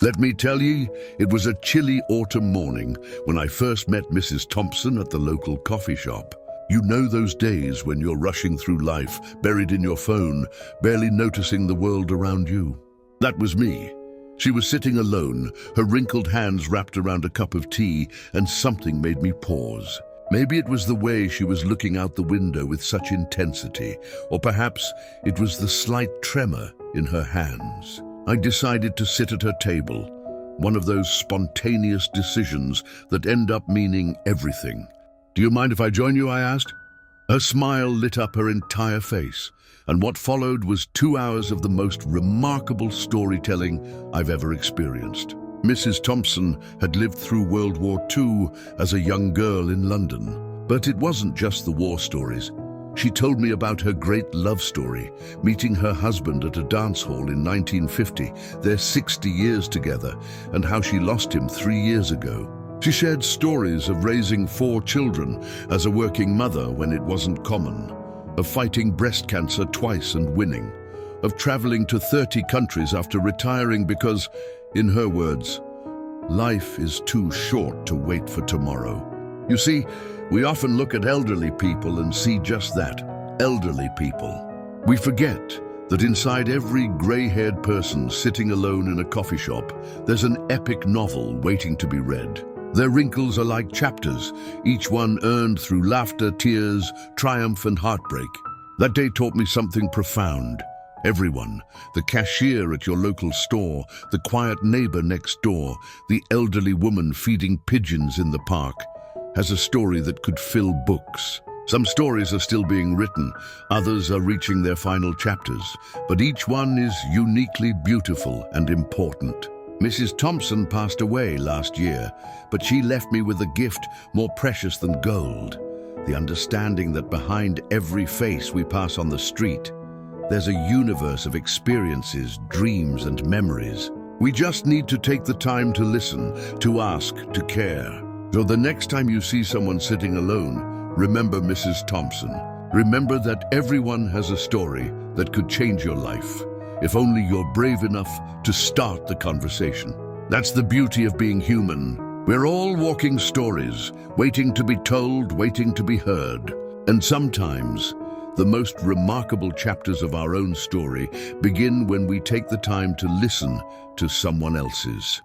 Let me tell ye, it was a chilly autumn morning when I first met Mrs. Thompson at the local coffee shop. You know those days when you're rushing through life, buried in your phone, barely noticing the world around you. That was me. She was sitting alone, her wrinkled hands wrapped around a cup of tea, and something made me pause. Maybe it was the way she was looking out the window with such intensity, or perhaps it was the slight tremor in her hands. I decided to sit at her table, one of those spontaneous decisions that end up meaning everything. "Do you mind if I join you?" I asked. Her smile lit up her entire face, and what followed was 2 hours of the most remarkable storytelling I've ever experienced. Mrs. Thompson had lived through World War II as a young girl in London. But it wasn't just the war stories. She told me about her great love story, meeting her husband at a dance hall in 1950, their 60 years together, and how she lost him 3 years ago. She shared stories of raising 4 children as a working mother when it wasn't common, of fighting breast cancer twice and winning, of traveling to 30 countries after retiring because, in her words, life is too short to wait for tomorrow. You see, we often look at elderly people and see just that, elderly people. We forget that inside every gray-haired person sitting alone in a coffee shop, there's an epic novel waiting to be read. Their wrinkles are like chapters, each one earned through laughter, tears, triumph, and heartbreak. That day taught me something profound. Everyone, the cashier at your local store, the quiet neighbor next door, the elderly woman feeding pigeons in the park, has a story that could fill books. Some stories are still being written, others are reaching their final chapters, but each one is uniquely beautiful and important. Mrs. Thompson passed away last year, but she left me with a gift more precious than gold. The understanding that behind every face we pass on the street, there's a universe of experiences, dreams, and memories. We just need to take the time to listen, to ask, to care. So the next time you see someone sitting alone, remember Mrs. Thompson. Remember that everyone has a story that could change your life, if only you're brave enough to start the conversation. That's the beauty of being human. We're all walking stories, waiting to be told, waiting to be heard. And sometimes, the most remarkable chapters of our own story begin when we take the time to listen to someone else's.